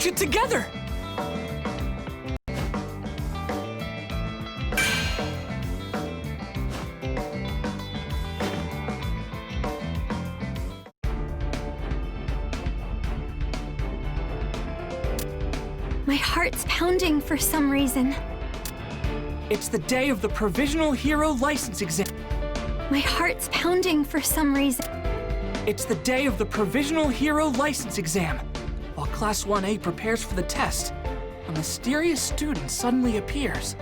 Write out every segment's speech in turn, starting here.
watch it together! My heart's pounding for some reason. It's the day of the Provisional Hero License Exam. My heart's pounding for some reason. It's the day of the Provisional Hero License Exam. While Class 1A prepares for the test, a mysterious student suddenly appears.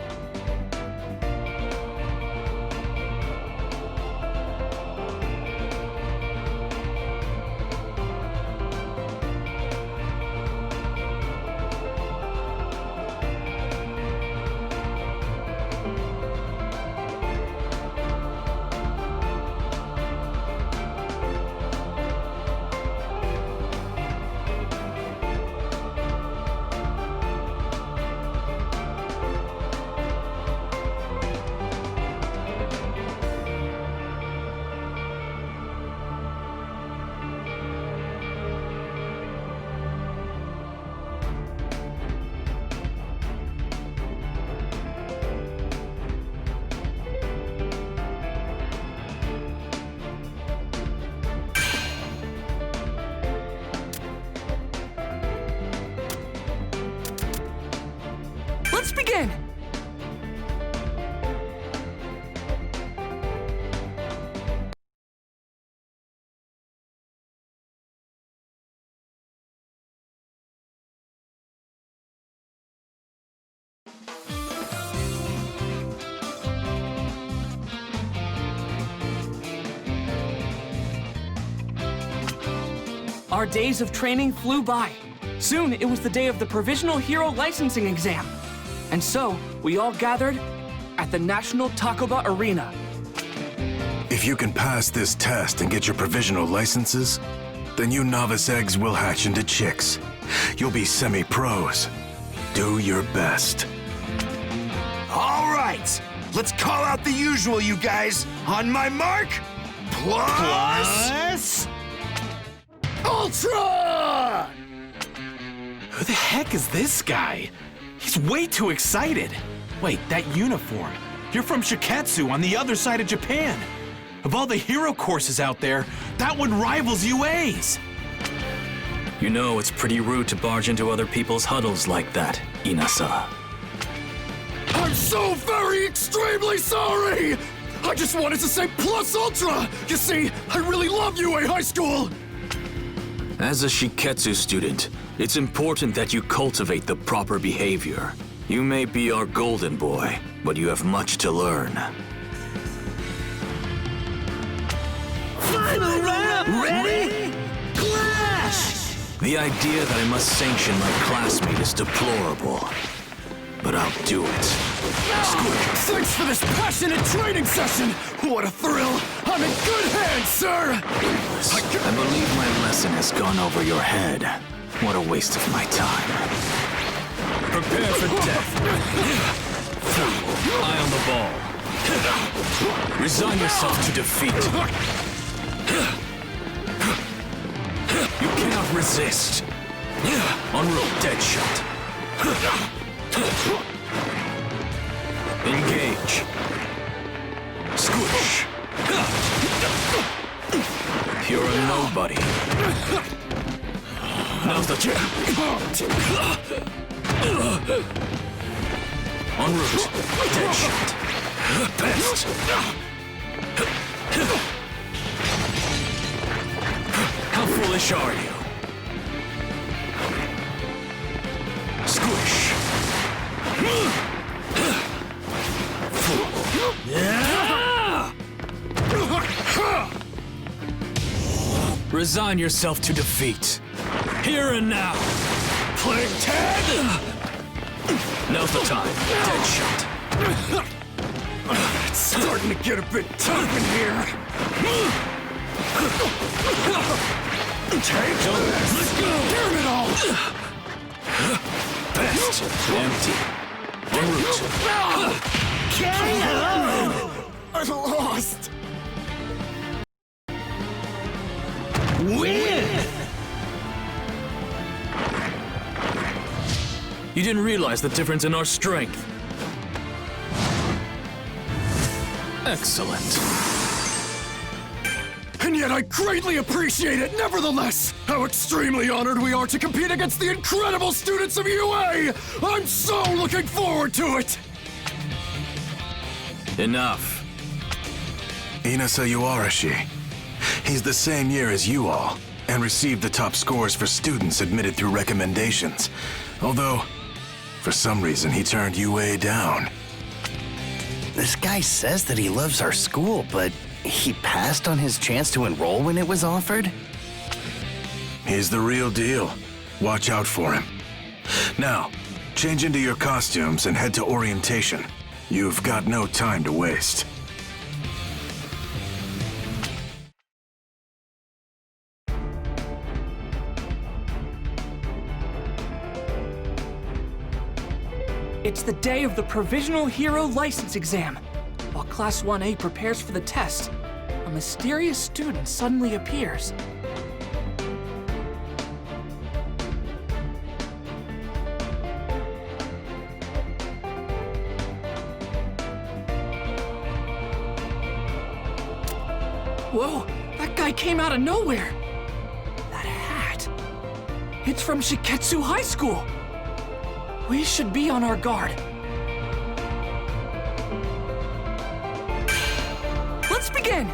Let's begin! Our days of training flew by. Soon, it was the day of the Provisional Hero Licensing Exam. And so, we all gathered at the National Takoba Arena. If you can pass this test and get your provisional licenses, then you novice eggs will hatch into chicks. You'll be semi-pros. Do your best. All right, let's call out the usual, you guys. On my mark, plus... Ultra! Who the heck is this guy? He's way too excited. Wait, that uniform. You're from Shiketsu on the other side of Japan. Of all the hero courses out there, that one rivals UA's. You know it's pretty rude to barge into other people's huddles like that, Inasa. I'm so very extremely sorry! I just wanted to say plus ultra! You see, I really love UA High School! As a Shiketsu student, it's important that you cultivate the proper behavior. You may be our golden boy, but you have much to learn. Final round! Ready? Clash! The idea that I must sanction my classmate is deplorable, but I'll do it. Thanks for this passionate training session! What a thrill! I'm in good hands, sir! I believe my lesson has gone over your head. What a waste of my time. Prepare for death. Eye on the ball. Resign yourself to defeat. You cannot resist. En route, dead shot. Engage. Squish. You're a nobody. Now's the jab. En route. Dead shot. Best. How foolish are you? Squish. Resign yourself to defeat. Here and now. Playing tag? Now's the time. Dead shot. It's starting to get a bit tough in here. Take this. Let's go. Damn it all. Best. Empty. En route. I lost. Win! You didn't realize the difference in our strength. Excellent. And yet I greatly appreciate it nevertheless! How extremely honored we are to compete against the incredible students of UA! I'm so looking forward to it! Enough. Inasa Yuarashi. He's the same year as you all, and received the top scores for students admitted through recommendations. Although, for some reason, he turned UA down. This guy says that he loves our school, but he passed on his chance to enroll when it was offered? He's the real deal. Watch out for him. Now, change into your costumes and head to orientation. You've got no time to waste. It's the day of the Provisional Hero License Exam. While Class 1A prepares for the test, a mysterious student suddenly appears. Whoa, that guy came out of nowhere. That hat. It's from Shiketsu High School. We should be on our guard. Let's begin!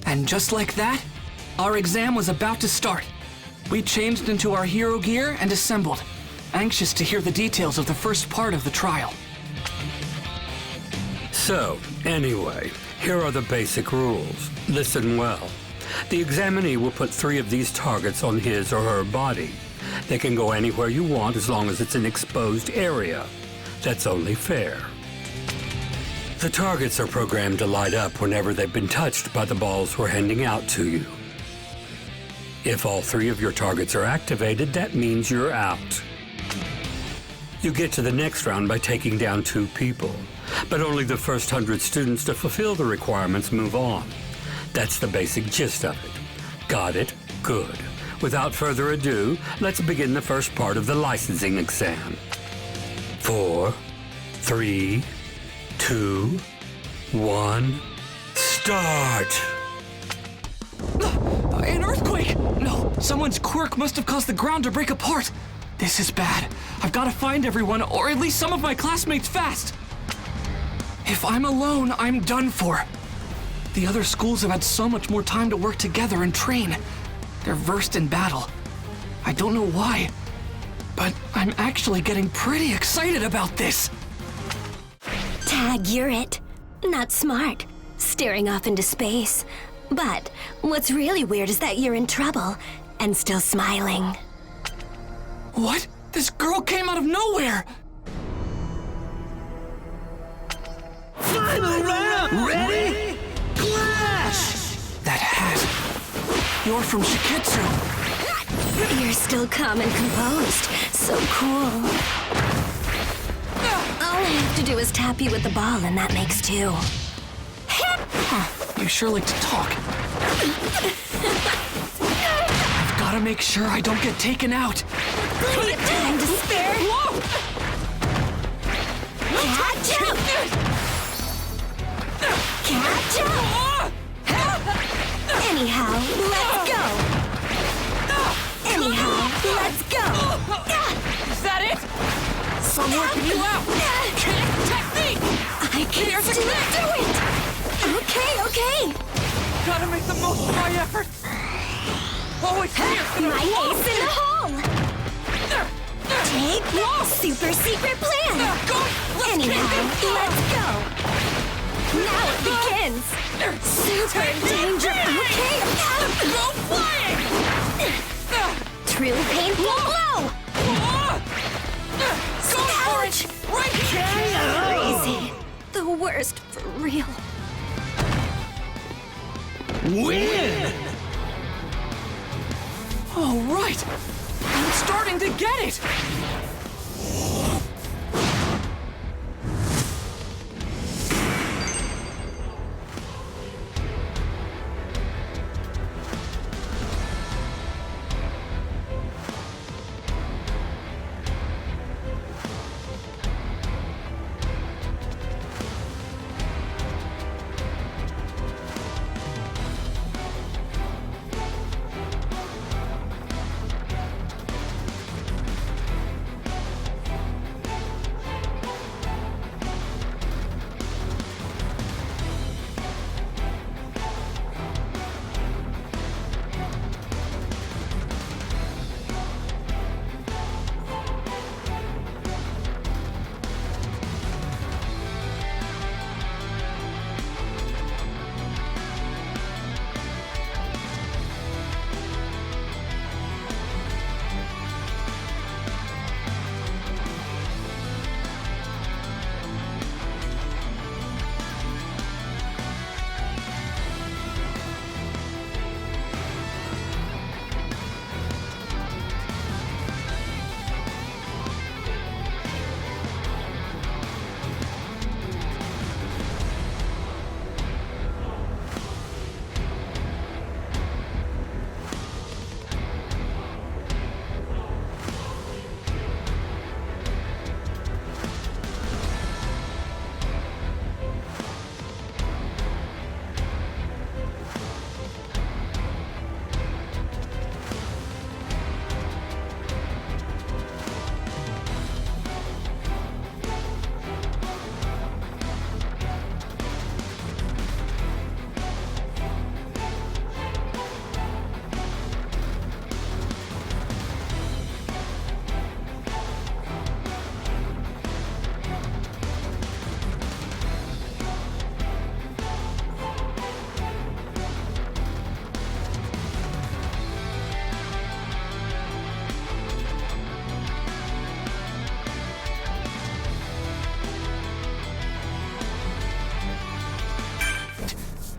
And just like that, our exam was about to start. We changed into our hero gear and assembled, anxious to hear the details of the first part of the trial. So, anyway, here are the basic rules. Listen well. The examinee will put 3 of these targets on his or her body. They can go anywhere you want as long as it's an exposed area. That's only fair. The targets are programmed to light up whenever they've been touched by the balls we're handing out to you. If all 3 of your targets are activated, that means you're out. You get to the next round by taking down 2 people, but only the first 100 students to fulfill the requirements move on. That's the basic gist of it. Got it? Good. Without further ado, let's begin the first part of the licensing exam. 4, 3, 2, 1, start! An earthquake! No, someone's quirk must have caused the ground to break apart. This is bad. I've got to find everyone, or at least some of my classmates fast. If I'm alone, I'm done for. The other schools have had so much more time to work together and train. They're versed in battle. I don't know why, but I'm actually getting pretty excited about this. Tag, you're it. Not smart. Staring off into space. But what's really weird is that you're in trouble and still smiling. What? This girl came out of nowhere! Final round! Ready? Clash! That hat. You're from Shiketsu. You're still calm and composed. So cool. All I have to do is tap you with the ball and that makes 2. You sure like to talk. I've got to make sure I don't get taken out. Plenty of time to spare. Whoa! Catch up! Catch up! Anyhow, let's go! Anyhow, let's go! Is that it? I'm working you out! Technique! I can still do it! Okay. Gotta make the most of my effort. Oh, it's here! My ace in the hole! Take super secret plan! Anyhow, let's go! Now it begins! Super danger! Okay! Go flying! True painful blow! Go for it! Right here! Crazy. The worst for real. Win! All right. I'm starting to get it!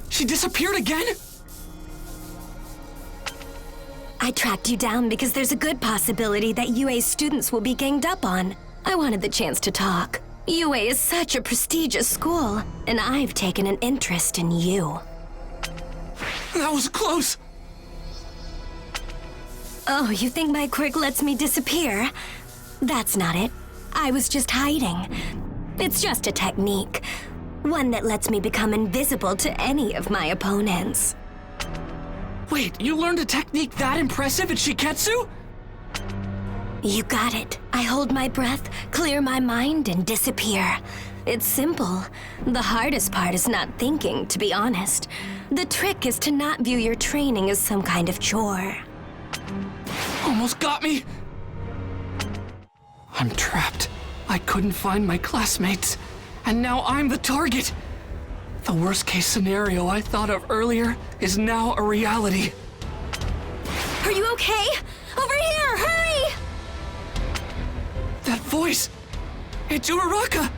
She disappeared again? I tracked you down because there's a good possibility that UA's students will be ganged up on. I wanted the chance to talk. UA is such a prestigious school, and I've taken an interest in you. That was close! Oh, you think my quirk lets me disappear? That's not it. I was just hiding. It's just a technique. One that lets me become invisible to any of my opponents. Wait, you learned a technique that impressive at Shiketsu? You got it. I hold my breath, clear my mind, and disappear. It's simple. The hardest part is not thinking, to be honest. The trick is to not view your training as some kind of chore. Almost got me! I'm trapped. I couldn't find my classmates. And now I'm the target! The worst case scenario I thought of earlier is now a reality. Are you okay? Over here, hurry! That voice! It's Uraraka!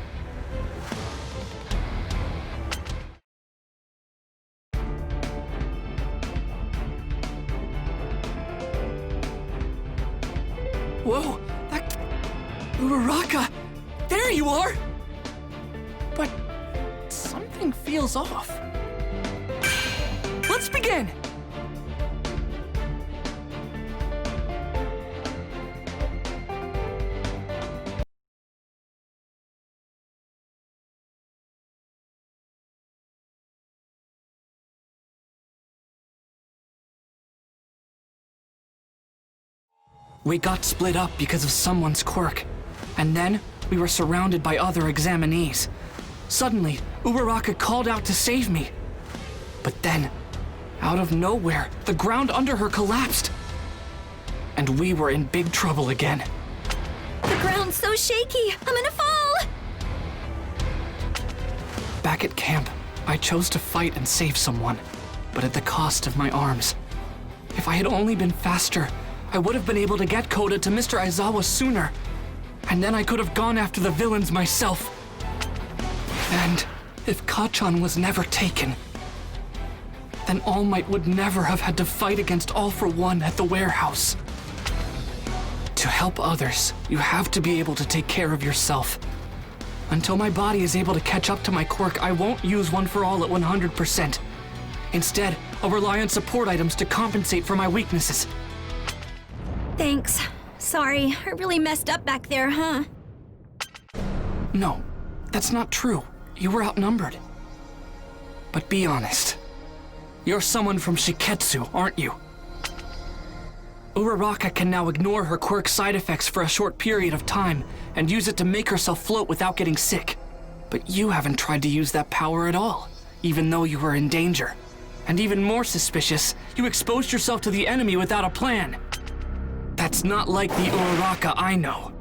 Whoa, that... Uraraka! There you are! But something feels off. Let's begin! We got split up because of someone's quirk, and then we were surrounded by other examinees. Suddenly, Uraraka called out to save me. But then, out of nowhere, the ground under her collapsed. And we were in big trouble again. The ground's so shaky, I'm gonna fall! Back at camp, I chose to fight and save someone, but at the cost of my arms. If I had only been faster, I would have been able to get Koda to Mr. Aizawa sooner. And then I could have gone after the villains myself. And if Kacchan was never taken, then All Might would never have had to fight against All for One at the warehouse. To help others, you have to be able to take care of yourself. Until my body is able to catch up to my quirk, I won't use One for All at 100%. Instead, I'll rely on support items to compensate for my weaknesses. Thanks. Sorry, I really messed up back there, huh? No, that's not true. You were outnumbered. But be honest. You're someone from Shiketsu, aren't you? Uraraka can now ignore her quirk side effects for a short period of time and use it to make herself float without getting sick. But you haven't tried to use that power at all, even though you were in danger. And even more suspicious, you exposed yourself to the enemy without a plan. That's not like the Uraraka I know.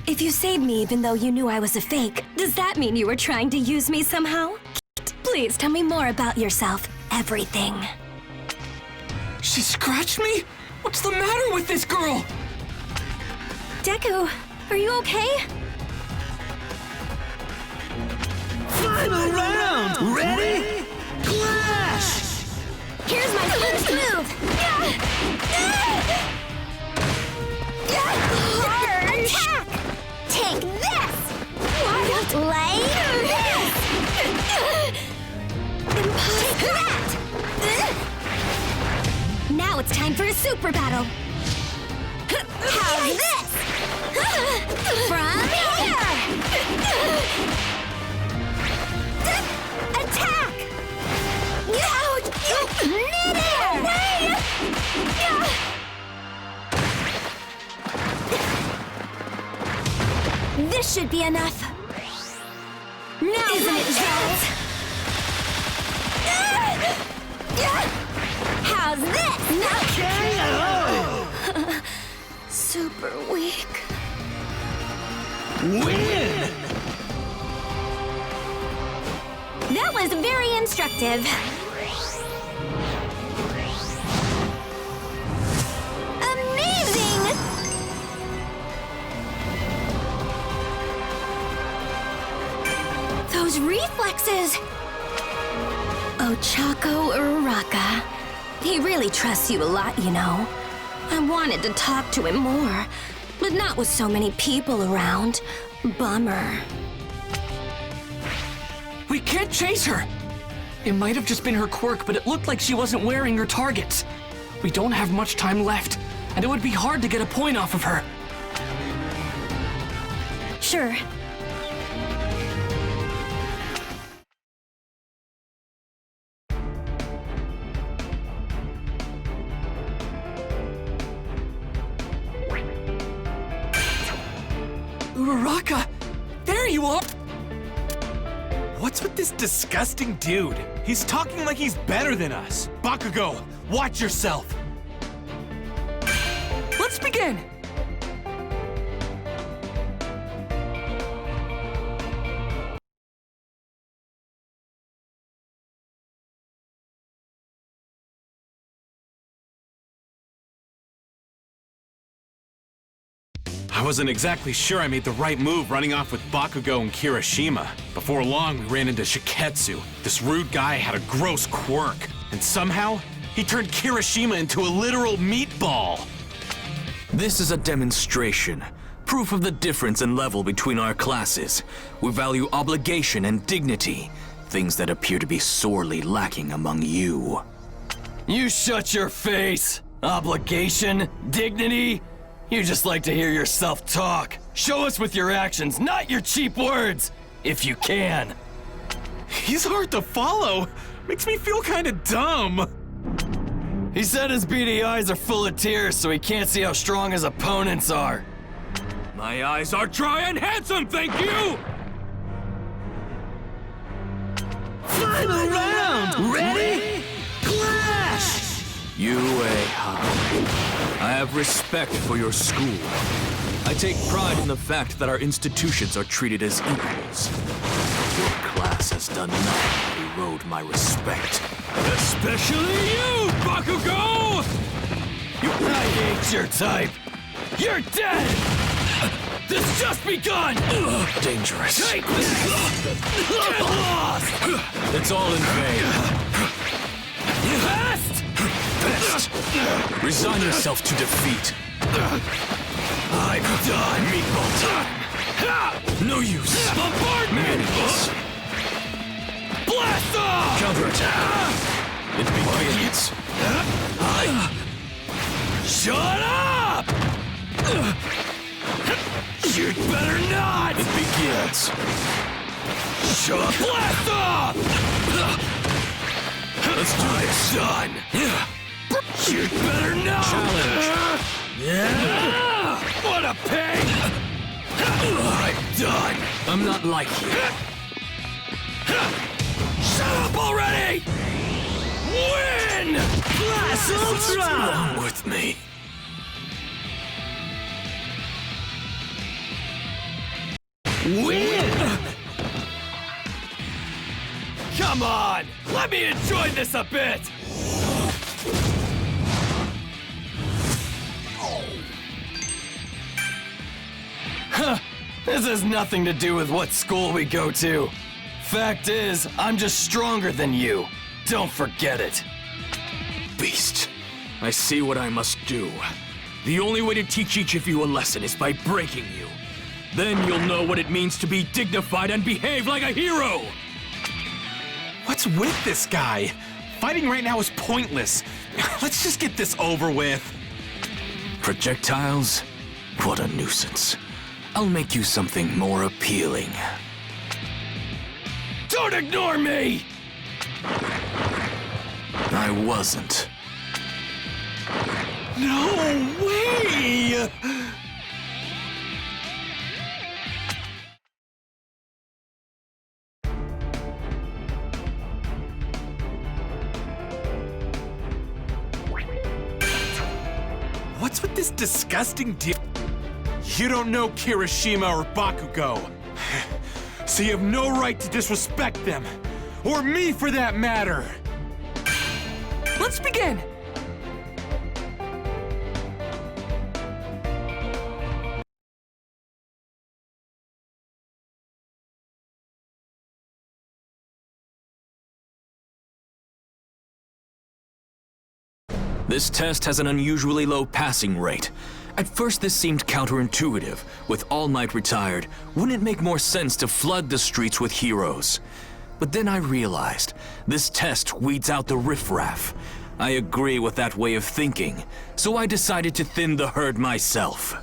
If you saved me even though you knew I was a fake, does that mean you were trying to use me somehow? Please tell me more about yourself. Everything. She scratched me? What's the matter with this girl? Deku, are you okay? Final round! Ready? Clash! Here's my first move! Hard attack! Take this! What? Like this! Take that! Now it's time for a super battle! How's this? From here! Attack! Ouch! Midair! This should be enough. Now isn't it just? How's this? Okay. Super weak. Win! That was very instructive. Amazing! Those reflexes! Ochako Uraraka. He really trusts you a lot, you know. I wanted to talk to him more, but not with so many people around. Bummer. We can't chase her! It might have just been her quirk, but it looked like she wasn't wearing her targets. We don't have much time left, and it would be hard to get a point off of her. Sure. Uraraka! There you are! What's with this disgusting dude? He's talking like he's better than us. Bakugo, watch yourself! Let's begin! I wasn't exactly sure I made the right move running off with Bakugo and Kirishima. Before long, we ran into Shiketsu. This rude guy had a gross quirk, and somehow, he turned Kirishima into a literal meatball. This is a demonstration. Proof of the difference in level between our classes. We value obligation and dignity. Things that appear to be sorely lacking among you. You shut your face! Obligation? Dignity? You just like to hear yourself talk. Show us with your actions, not your cheap words! If you can. He's hard to follow. Makes me feel kinda dumb. He said his beady eyes are full of tears so he can't see how strong his opponents are. My eyes are dry and handsome, thank you! Final round! Ready? Clash! Uehara. I have respect for your school. I take pride in the fact that our institutions are treated as equals. Your class has done nothing to erode my respect. Especially you, Bakugo! I hate your type! You're dead! This just begun! Dangerous. Take this! Get lost! It's all in vain. Fast! Best. Resign yourself to defeat. I'm done. Meatball time. No use. Bombardment! Meaningless. Blast off! Counterattack. It begins. Shut up! You'd better not! It begins. Shut up! Blast off! Let's do this. Done! You'd better not! Challenge. What a pain! I'm done! I'm not like you. Shut up already! Win! Blast What's Ultra! wrong with me? Win! Come on! Let me enjoy this a bit! Huh! This has nothing to do with what school we go to. Fact is, I'm just stronger than you. Don't forget it. Beast. I see what I must do. The only way to teach each of you a lesson is by breaking you. Then you'll know what it means to be dignified and behave like a hero! What's with this guy? Fighting right now is pointless. Let's just get this over with. Projectiles? What a nuisance. I'll make you something more appealing. Don't ignore me! I wasn't. No way! What's with this disgusting deal? You don't know Kirishima or Bakugo, so you have no right to disrespect them. Or me, for that matter. Let's begin! This test has an unusually low passing rate. At first this seemed counterintuitive. With All Might retired, wouldn't it make more sense to flood the streets with heroes? But then I realized, this test weeds out the riffraff. I agree with that way of thinking, so I decided to thin the herd myself.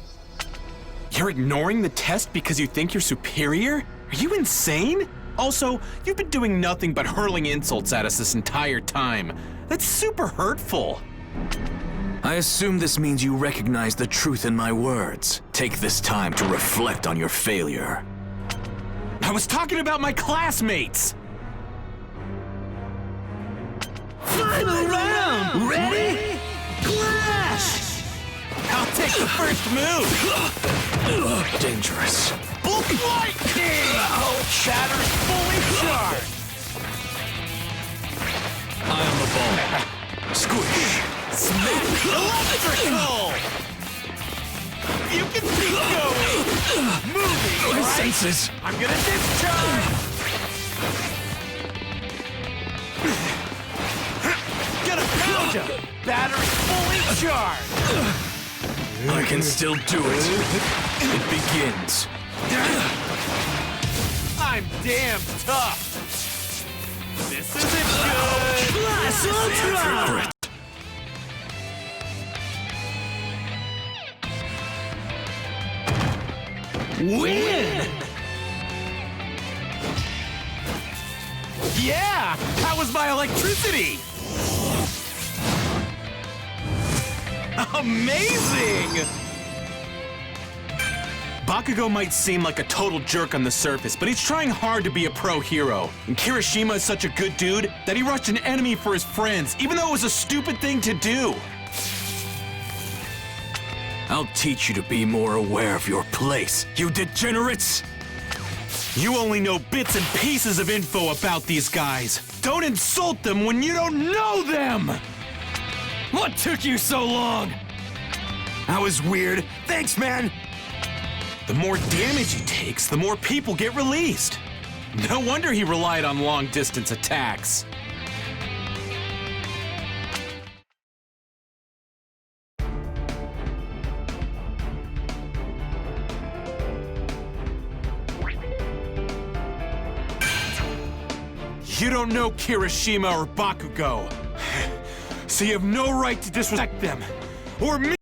You're ignoring the test because you think you're superior? Are you insane? Also, you've been doing nothing but hurling insults at us this entire time. That's super hurtful. I assume this means you recognize the truth in my words. Take this time to reflect on your failure. I was talking about my classmates! Final round! Ready? Clash! I'll take the first move! Dangerous. Bulk Lightning! Shatter's fully charged! Eye on the ball. Squish. Smash! Electrical! You can keep going! Moving, My right? senses. I'm gonna discharge! Gonna pound ya! Battery fully charged! I can still do it. It begins. I'm damn tough! This isn't good! Blast Ultra! Regret. Win! Yeah! How was my electricity? Amazing! Bakugo might seem like a total jerk on the surface, but he's trying hard to be a pro hero. And Kirishima is such a good dude that he rushed an enemy for his friends, even though it was a stupid thing to do. I'll teach you to be more aware of your place, you degenerates! You only know bits and pieces of info about these guys. Don't insult them when you don't know them! What took you so long? That was weird. Thanks, man! The more damage he takes, the more people get released. No wonder he relied on long-distance attacks. You don't know Kirishima or Bakugo. So you have no right to disrespect them. Or me!